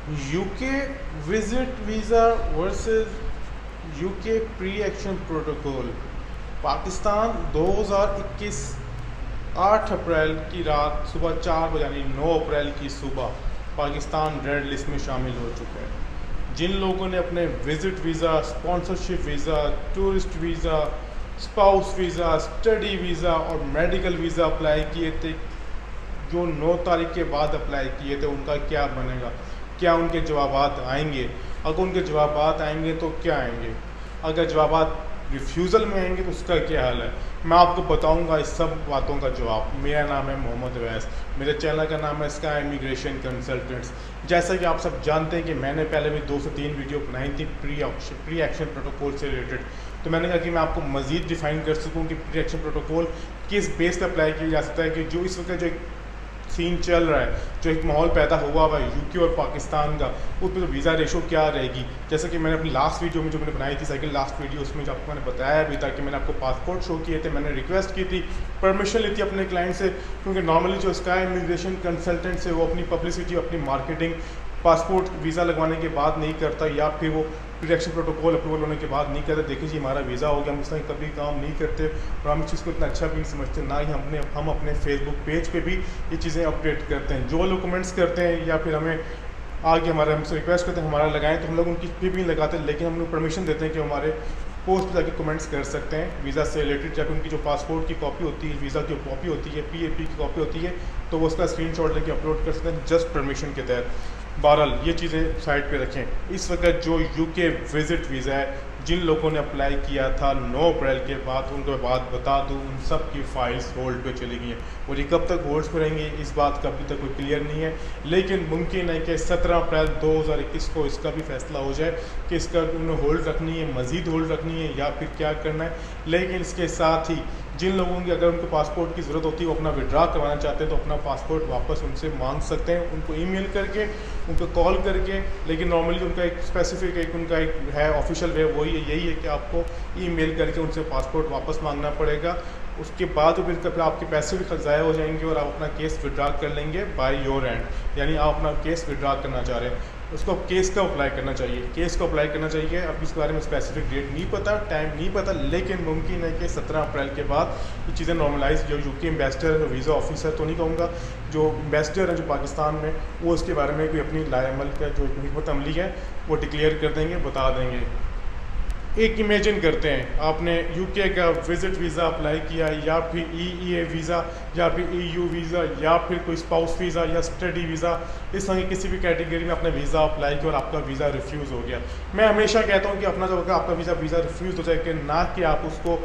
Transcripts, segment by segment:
UK visit visa versus UK pre action protocol. Pakistan 2021 8 अप्रैल की रात सुबह 4 बजे यानी 9 अप्रैल की सुबह पाकिस्तान रेड लिस्ट में शामिल हो चुका है। जिन लोगों ने अपने visit visa, sponsorship visa, tourist visa, spouse visa, study visa और मेडिकल वीज़ा अप्लाई किए थे, जो 9 तारीख के बाद अप्लाई किए थे, उनका क्या बनेगा? क्या उनके जवाबात आएंगे? अगर उनके जवाबात आएंगे तो क्या आएंगे? अगर जवाबात रिफ्यूज़ल में आएंगे तो उसका क्या हाल है? मैं आपको बताऊंगा इस सब बातों का जवाब। मेरा नाम है मोहम्मद अवैस, मेरे चैनल का नाम है स्काई इमिग्रेशन कंसल्टेंट्स। जैसा कि आप सब जानते हैं कि मैंने पहले भी 2 से 3 वीडियो बनाई थी प्री एक्शन प्रोटोकॉल से रिलेटेड। तो मैंने कहा कि मैं आपको मज़ीद डिफाइन कर सकूँ कि प्री एक्शन प्रोटोकॉल किस बेस पर अप्लाई किया जा सकता है, कि जो इस वक्त जो सीन चल रहा है, जो एक माहौल पैदा हुआ हुआ है यूके और पाकिस्तान का, उस पर वीज़ा रेशो क्या रहेगी। जैसे कि मैंने अपनी लास्ट वीडियो में जो मैंने बनाई थी साइकिल लास्ट वीडियो, उसमें जो आपको मैंने बताया भी था कि मैंने आपको पासपोर्ट शो किए थे, मैंने रिक्वेस्ट की थी, परमिशन ली थी अपने क्लाइंट से, क्योंकि नॉर्मली जो स्काई इमिग्रेशन कंसल्टेंट्स है वो अपनी पब्लिसिटी, अपनी मार्केटिंग पासपोर्ट वीज़ा लगवाने के बाद नहीं करता, या फिर वो प्रोटेक्शन प्रोटोकॉल अप्रूवल होने के बाद नहीं करते। देखिए जी, हमारा वीज़ा हो गया, हम इसमें कभी काम नहीं करते और हम इस चीज़ को इतना अच्छा भी नहीं समझते, ना ही हम अपने फेसबुक पेज पे भी ये चीज़ें अपडेट करते हैं। जो लोग कमेंट्स करते हैं या फिर हमें आगे हमारे हमसे रिक्वेस्ट करते हैं हमारा लगाएं, तो हम लोग उनकी पे भी लगाते हैं, लेकिन हम लोग परमिशन देते हैं कि हमारे पोस्ट पर जाके कमेंट्स कर सकते हैं वीज़ा से रिलेटेड। जब उनकी जो पासपोर्ट की कॉपी होती है, वीज़ा की कॉपी होती है, पीएपी की कॉपी होती है, तो वो उसका स्क्रीनशॉट लेके अपलोड कर सकते हैं जस्ट परमिशन के तहत। बहरहाल ये चीज़ें साइड पे रखें। इस वक्त जो यूके विज़िट वीज़ा है, जिन लोगों ने अप्लाई किया था 9 अप्रैल के बाद, उनको बात बता दूं, उन सब की फाइल्स होल्ड पे चली गई हैं और ये कब तक होल्ड पे रहेंगी इस बात का अभी तक कोई क्लियर नहीं है। लेकिन मुमकिन है कि 17 अप्रैल 2021 को इसका भी फैसला हो जाए कि इसका उन्हें होल्ड रखनी है, मज़ीद होल्ड रखनी है या फिर क्या करना है। लेकिन इसके साथ ही जिन लोगों की अगर उनको पासपोर्ट की ज़रूरत होती है, वो अपना विड्रा करवाना चाहते हैं, तो अपना पासपोर्ट वापस उनसे मांग सकते हैं, उनको ईमेल करके, उनको कॉल करके। लेकिन नॉर्मली उनका एक स्पेसिफिक उनका एक है ऑफिशियल वे, वही यही है कि आपको ईमेल करके उनसे पासपोर्ट वापस मांगना पड़ेगा। उसके बाद फिर आपके पैसे भी ज़ाया हो जाएंगे और आप अपना केस विड्रा कर लेंगे बाय योर एंड, यानी आप अपना केस विड्रा करना चाह रहे हैं। उसको केस का अप्लाई करना चाहिए, केस को अप्लाई करना चाहिए। अब इसके बारे में स्पेसिफिक डेट नहीं पता, टाइम नहीं पता, लेकिन मुमकिन है कि 17 अप्रैल के बाद ये चीज़ें नॉर्मलाइज। जो यूके एम्बेसडर है, वीज़ा ऑफिसर तो नहीं कहूँगा, जो एम्बेसडर है जो पाकिस्तान में, वो इसके बारे में कोई अपनी लाएमल का जो हिकमत अमली है वो डिक्लेयर कर देंगे, बता देंगे। एक इमेजिन करते हैं आपने यूके का विजिट वीज़ा अप्लाई किया, या फिर ईईए वीज़ा, या फिर ईयू वीज़ा, या फिर कोई स्पाउस वीज़ा या स्टडी वीज़ा, इस तरह की किसी भी कैटेगरी में अपने वीज़ा अप्लाई किया और आपका वीज़ा रिफ्यूज़ हो गया। मैं हमेशा कहता हूँ कि अपना जो होगा आपका वीज़ा रिफ्यूज़ हो जाए, कि ना कि आप उसको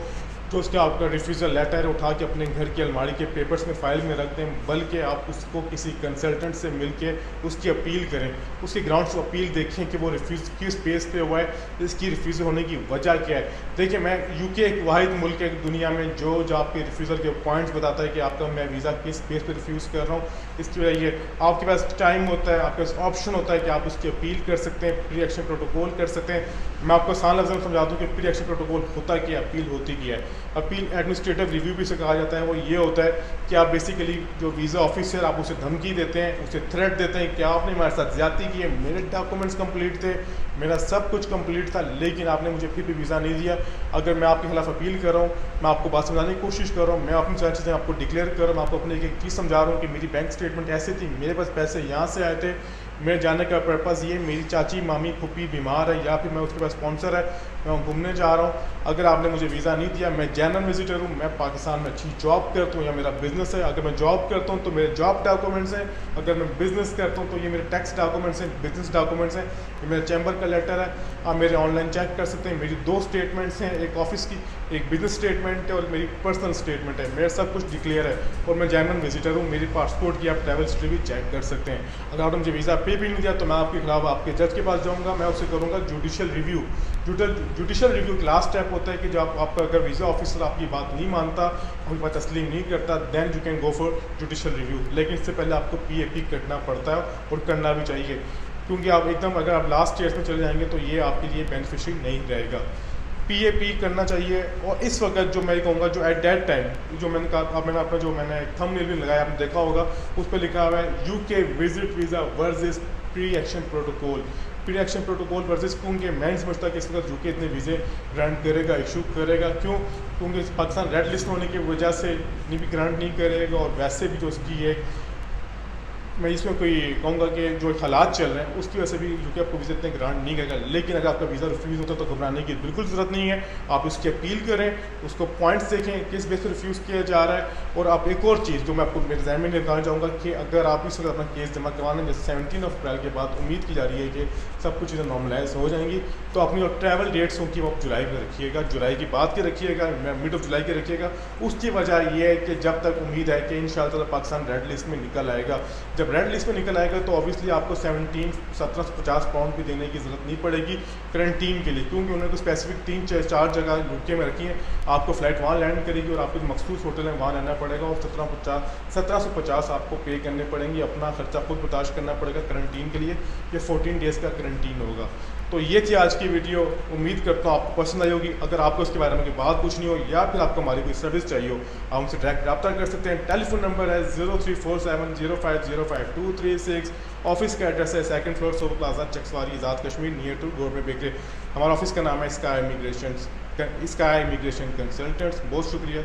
जो उसका आपका रिफ्यूज़ल लेटर है उठा के अपने घर की अलमारी के पेपर्स में फ़ाइल में रख दें, बल्कि आप उसको किसी कंसल्टेंट से मिलके उसकी अपील करें, उसके ग्राउंड से अपील देखें कि वो रिफ्यूज़ किस बेस पे हुआ है, इसकी रिफ्यूज़ होने की वजह क्या है। देखिए, मैं यूके एक वाहिद मुल्क है दुनिया में जो आपके रिफ्यूज़ल के पॉइंट्स बताता है कि आपका मैं वीज़ा किस बेस पर रिफ्यूज़ कर रहा हूँ। इसकी वजह ये आपके पास टाइम होता है, आपके पास ऑप्शन होता है कि आप उसकी अपील कर सकते हैं, प्री एक्शन प्रोटोकॉल कर सकते हैं। मैं आपको आसान लफ्ज़ में समझा दूँ कि प्री एक्शन प्रोटोकॉल होता क्या, अपील होती क्या है। अपील एडमिनिस्ट्रेटिव रिव्यू भी से कहा जाता है। वो ये होता है कि आप बेसिकली जो वीज़ा ऑफिसर, आप उसे धमकी देते हैं, उसे थ्रेट देते हैं कि आपने हमारे साथ ज़्यादती की है, मेरे डॉक्यूमेंट्स कंप्लीट थे, मेरा सब कुछ कंप्लीट था, लेकिन आपने मुझे फिर भी वीज़ा नहीं दिया। अगर मैं आपके खिलाफ अपील कर रहा हूँ, मैं आपको बात समझाने की कोशिश कर रहा हूँ, मैं अपनी सारी चीज़ें आपको डिक्लेयर कर रहा हूँ, मैं आपको अपनी एक चीज़ समझा रहा हूँ कि मेरी बैंक स्टेटमेंट ऐसी थी, मेरे पास पैसे यहाँ से आए थे, मेरे जाने का पर्पज़ ये, मेरी चाची मामी फूफी बीमार है, या फिर मैं उसके पास स्पॉन्सर है, मैं घूमने जा रहा हूँ। अगर आपने मुझे वीज़ा नहीं दिया, मैं जेन्युइन विजिटर हूँ, मैं पाकिस्तान में अच्छी जॉब करता हूँ या मेरा बिज़नेस है, अगर मैं जॉब करता हूँ तो मेरे जॉब डॉक्यूमेंट्स हैं, अगर मैं बिज़नेस करता हूँ तो ये मेरे टैक्स डॉक्यूमेंट्स हैं, बिज़नेस डॉक्यूमेंट्स हैं, ये मेरे चैम्बर का लेटर है, आप मेरे ऑनलाइन चेक कर सकते हैं। मेरी 2 स्टेटमेंट्स हैं, एक ऑफिस की, एक बिजनेस स्टेटमेंट है और मेरी पर्सनल स्टेटमेंट है, मेरा सब कुछ डिक्लेयर है और मैं जेन्युइन विजिटर हूँ। मेरी पासपोर्ट की आप ट्रैवल हिस्ट्री भी चेक कर सकते हैं। अगर आपने मुझे वीज़ा पे भी नहीं दिया तो मैं आपके खिलाफ आपके जज के पास जाऊँगा, मैं उससे करूँगा जुडिशियल रिव्यू। जुडिशियल रिव्यू का लास्ट स्टेप होता है कि जब आपका अगर वीज़ा ऑफिसर आपकी बात नहीं मानता, आपकी बात तस्लीम नहीं करता, then you can go for judicial review. लेकिन इससे पहले आपको पीएपी करना पड़ता है और करना भी चाहिए, क्योंकि आप एकदम अगर आप लास्ट ईयर्स में चले जाएंगे तो ये आपके लिए बेनिफिशियल नहीं रहेगा। PAP करना चाहिए। और इस वक्त जो मैं कहूँगा, जो एट दैट टाइम जो मैंने कहा, मैंने अपना जो मैंने थंबनेल भी लगाया, आपने देखा होगा, उस पर लिखा हुआ है UK visit visa versus pre action protocol. Pre action protocol versus, क्योंकि मैं नहीं समझता कि इस वक्त UK इतने वीज़े ग्रांट करेगा, इशू करेगा। क्यों? क्योंकि पाकिस्तान रेड लिस्ट होने की वजह से नहीं भी ग्रांट नहीं करेगा, और वैसे भी जो उसकी है, मैं इसमें कोई कहूँगा कि जो हालात चल रहे हैं उसकी वजह से भी UK आपको वीज़ा इतने ग्रांट नहीं करेगा। लेकिन अगर आपका वीज़ा रिफ्यूज़ होता है तो घबराने की बिल्कुल ज़रूरत नहीं है। आप उसकी अपील करें, उसको पॉइंट्स देखें किस बेस पर रिफ्यूज़ किया जा रहा है। और आप एक और चीज़ जो मैं आपको मेरे जहन में बताना चाहूँगा कि अगर आप इस वक्त अपना केस जमा करवाने जैसे 17 अप्रैल के बाद उम्मीद की जा रही है कि सब कुछ चीज़ें नॉर्मलाइज हो जाएंगी, तो अपनी और ट्रैवल डेट्स होंगी वो आप जुलाई में रखिएगा, जुलाई की बात के रखिएगा, मिड ऑफ जुलाई के रखिएगा। उसकी वजह यह है कि जब तक उम्मीद है कि इंशाअल्लाह पाकिस्तान रेड लिस्ट में निकल आएगा। जब रेड लिस्ट में निकल आएगा तो ऑब्वियसली आपको 1750 पाउंड भी देने की ज़रूरत नहीं पड़ेगी क्वारंटीन के लिए, क्योंकि उन्होंने तो स्पेसिफिक 3-4 जगह UK में रखी हैं। आपको फ़्लाइट वहाँ लैंड करेगी और आपको जो मखसूस होटल है वहाँ रहना पड़ेगा, और 1750 आपको पे करने पड़ेंगे। अपना खर्चा खुद बर्दाश्त करना पड़ेगा क्वारंटीन के लिए। ये 14 डेज़ का क्वारंटीन होगा। तो ये थी आज की वीडियो, उम्मीद करता हूँ आपको पसंद आई होगी। अगर आपको इसके बारे में कोई बात पूछनी हो या फिर आपको हमारी कोई सर्विस चाहिए हो, आप हमसे डायरेक्ट रब्ता कर सकते हैं। टेलीफोन नंबर है 034705052336। ऑफिस का एड्रेस है 2nd floor Sobo plaza, Chakswari, Azad Kashmir, near to government bakery. हमारा ऑफिस का नाम है स्काई इमिग्रेशन कंसल्टेंट्स। बहुत शुक्रिया।